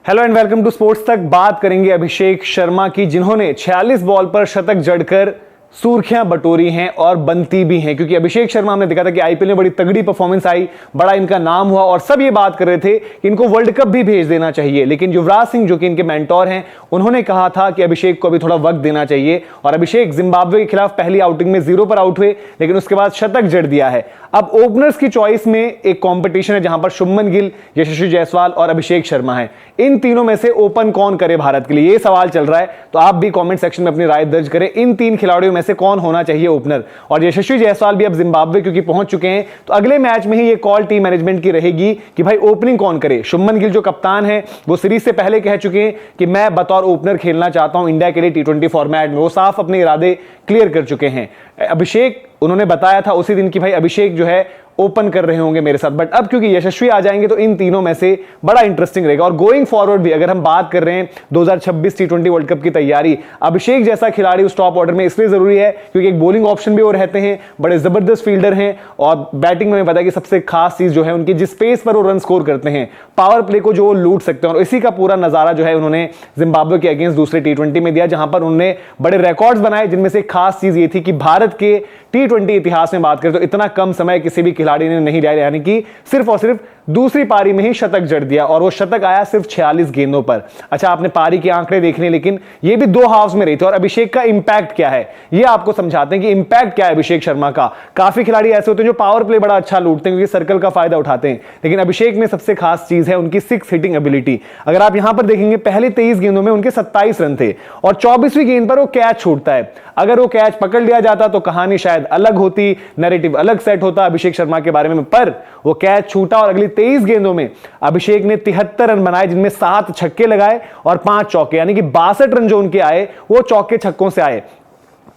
Hello and welcome to sports Tak. बात करेंगे अभिषेक शर्मा की, जिन्होंने 46 बॉल पर शतक जड़कर सुर्खियां बटोरी हैं और बनती भी हैं, क्योंकि अभिषेक शर्मा हमने देखा था कि आईपीएल में बड़ी तगड़ी परफॉर्मेंस आई, बड़ा इनका नाम हुआ और सब ये बात कर रहे थे कि इनको वर्ल्ड कप भी भेज देना चाहिए। लेकिन युवराज सिंह जो कि इनके मेंटोर हैं, उन्होंने कहा था कि अभिषेक को अभी थोड़ा वक्त देना चाहिए और अभिषेक जिम्बाब्वे के खिलाफ पहली आउटिंग में 0 पर आउट हुए, लेकिन उसके बाद शतक जड़ दिया है। अब ओपनर्स की चॉइस में एक कंपटीशन है जहां पर शुभमन गिल, यशस्वी जायसवाल और अभिषेक शर्मा हैं। इन तीनों में से ओपन कौन करे भारत के लिए, ये सवाल चल रहा है। तो आप भी कमेंट सेक्शन में अपनी राय दर्ज करें, इन तीन खिलाड़ियों में से कौन होना चाहिए ओपनर। और यशस्वी जायसवाल भी अब जिम्बाब्वे क्योंकि पहुंच चुके हैं, तो अगले मैच में ही ये कॉल टीम मैनेजमेंट की रहेगी कि भाई ओपनिंग कौन करे। शुभमन गिल जो कप्तान है, वो सीरीज से पहले कह चुके हैं कि मैं बतौर ओपनर खेलना चाहता हूं इंडिया के लिए T20 फॉर्मेट में। वो साफ अपने इरादे क्लियर कर चुके हैं। अभिषेक, उन्होंने बताया था उसी दिन कि भाई अभिषेक जो है ओपन कर रहे होंगे मेरे साथ, बट अब क्योंकि यशस्वी आ जाएंगे तो इन तीनों में से बड़ा इंटरेस्टिंग रहेगा। और गोइंग फॉरवर्ड भी अगर हम बात कर रहे हैं 2026 T20 वर्ल्ड कप की तैयारी, अभिषेक जैसा खिलाड़ी उस टॉप ऑर्डर में इसलिए जरूरी है क्योंकि एक बॉलिंग ऑप्शन भी वो रहते हैं, बड़े जबरदस्त फील्डर हैं और बैटिंग में पता है कि सबसे खास चीज जो है उनकी जिस पेस पर वो रन स्कोर करते हैं, पावर प्ले को जो वो लूट सकते हैं। और इसी का पूरा नजारा जो है उन्होंने जिम्बाब्वे के अगेंस्ट दूसरे T20 में दिया, जहां पर उन्होंने बड़े रिकॉर्ड्स बनाए, जिनमें से खास चीज ये थी कि भारत के T20 इतिहास में बात करें तो इतना कम समय किसी भी खिलाड़ी ने नहीं लिया, यानी कि सिर्फ और सिर्फ दूसरी पारी में ही शतक जड़ दिया और वो शतक आया सिर्फ 46 गेंदों पर। अच्छा, आपने पारी के आंकड़े देखने, लेकिन ये भी 2 हाफ्स में रही थी। और अभिषेक का इंपैक्ट क्या है ये आपको समझाते हैं कि इंपैक्ट क्या है अभिषेक शर्मा का। काफी खिलाड़ी ऐसे होते हैं जो पावर प्ले बड़ा अच्छा लूटते हैं क्योंकि सर्कल का फायदा उठाते हैं, लेकिन अभिषेक में सबसे खास चीज है उनकी 6 हिटिंग एबिलिटी। अगर आप यहां पर देखेंगे, पहले 23 गेंदों में उनके 27 रन थे और 24वीं गेंद पर वो कैच छूटता है। अगर वो कैच पकड़ लिया जाता तो कहानी शायद अलग होती, नैरेटिव अलग सेट होता अभिषेक शर्मा के बारे में, पर वो कैच छूटा और अगली 23 गेंदों में अभिषेक ने 73 रन बनाए, जिनमें 7 छक्के लगाए और 5 चौके, यानी कि 62 रन जो उनके आए वो चौके छक्कों से आए।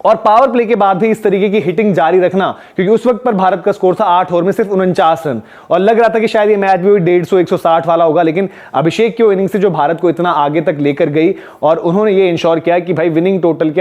और पावर प्ले के बाद भी इस तरीके की हिटिंग जारी रखना, क्योंकि उस वक्त पर भारत का स्कोर था 8 ओवर में सिर्फ 49 रन और लग रहा था कि शायद ये मैच भी 150-160 वाला होगा, लेकिन अभिषेक की इनिंग से जो भारत को इतना आगे तक लेकर गई और उन्होंने ये इंश्योर किया कि भाई विनिंग टोटल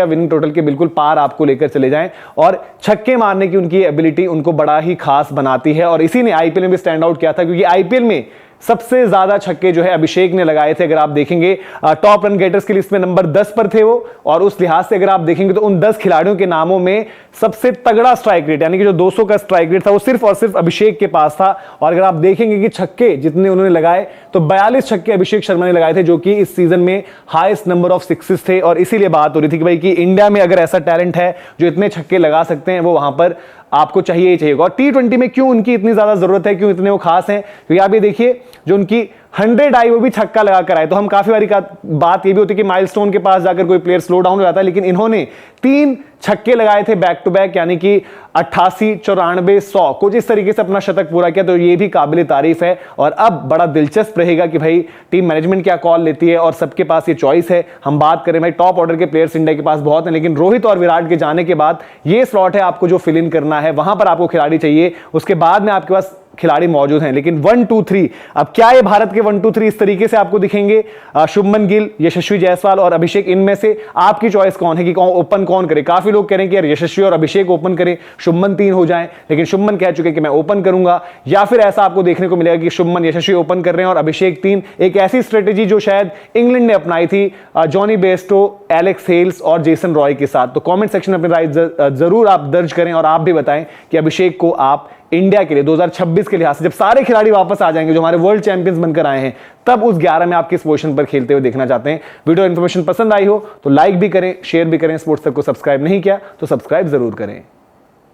के बिल्कुल पार आपको लेकर चले जाएं। और छक्के मारने की उनकी एबिलिटी उनको बड़ा ही खास बनाती है और इसी ने आईपीएल में भी स्टैंड आउट किया था, क्योंकि आईपीएल में सबसे ज्यादा छक्के जो है अभिषेक ने लगाए थे। अगर आप देखेंगे टॉप रन गेटर्स की लिस्ट में नंबर 10 पर थे वो, और उस लिहाज से अगर आप देखेंगे तो उन 10 खिलाड़ियों के नामों में सबसे तगड़ा स्ट्राइक रेट, यानी कि जो 200 का स्ट्राइक रेट था, वो सिर्फ और सिर्फ अभिषेक के पास था। और अगर आप देखेंगे कि छक्के जितने उन्होंने लगाए तो 42 छक्के अभिषेक शर्मा ने लगाए थे, जो कि इस सीजन में हाईएस्ट नंबर ऑफ सिक्सेस थे। और इसीलिए बात हो रही थी कि भाई कि इंडिया में अगर ऐसा टैलेंट है जो इतने छक्के लगा सकते हैं, वो वहां पर आपको चाहिए ही चाहिए। और T20 में क्यों उनकी इतनी ज्यादा जरूरत है, क्यों इतने वो खास हैं, क्योंकि आप ये देखिए जो उनकी 100 आई वो भी छक्का लगाकर आए। तो हम काफी बारी का बात ये भी होती है कि माइलस्टोन के पास जाकर कोई प्लेयर स्लो डाउन हो जाता है, लेकिन इन्होंने 3 छक्के लगाए थे बैक टू बैक, यानी कि 88, 94, 100 कुछ इस तरीके से अपना शतक पूरा किया। तो ये भी काबिल तारीफ है। और अब बड़ा दिलचस्प रहेगा कि भाई टीम मैनेजमेंट क्या कॉल लेती है, और सबके पास ये चॉइस है। हम बात करें भाई टॉप ऑर्डर के प्लेयर्स इंडिया के पास बहुत हैं, लेकिन रोहित और विराट के जाने के बाद ये स्लॉट है आपको जो फिल इन करना है, वहां पर आपको खिलाड़ी चाहिए। उसके बाद में आपके पास खिलाड़ी मौजूद हैं, लेकिन 1, 2, 3 अब क्या ये भारत के 1, 2, 3 इस तरीके से आपको दिखेंगे? शुभमन गिल, यशस्वी जायसवाल और अभिषेक, इनमें से आपकी चॉइस कौन है कि कौन ओपन कौन करे? काफी लोग कह रहे हैं कि यार यशस्वी और अभिषेक ओपन करें, शुभमन 3 हो जाएं, लेकिन शुभमन कह चुके कि मैं ओपन करूंगा। या फिर ऐसा आपको देखने को मिलेगा कि शुभमन, यशस्वी ओपन कर रहे हैं और अभिषेक 3, एक ऐसी स्ट्रेटेजी जो शायद इंग्लैंड ने अपनाई थी जॉनी बेस्टो, एलेक्स हेल्स और जेसन रॉय के साथ। तो कमेंट सेक्शन में अपनी राय जरूर आप दर्ज करें और आप भी बताएं कि अभिषेक को आप इंडिया के लिए 2026 के लिहाज से, जब सारे खिलाड़ी वापस आ जाएंगे जो हमारे वर्ल्ड चैंपियंस बनकर आए हैं, तब उस 11 में आप किस पोजीशन पर खेलते हुए देखना चाहते हैं। वीडियो इन्फॉर्मेशन पसंद आई हो तो लाइक भी करें, शेयर भी करें। स्पोर्ट्स तक को सब्सक्राइब नहीं किया तो सब्सक्राइब जरूर करें।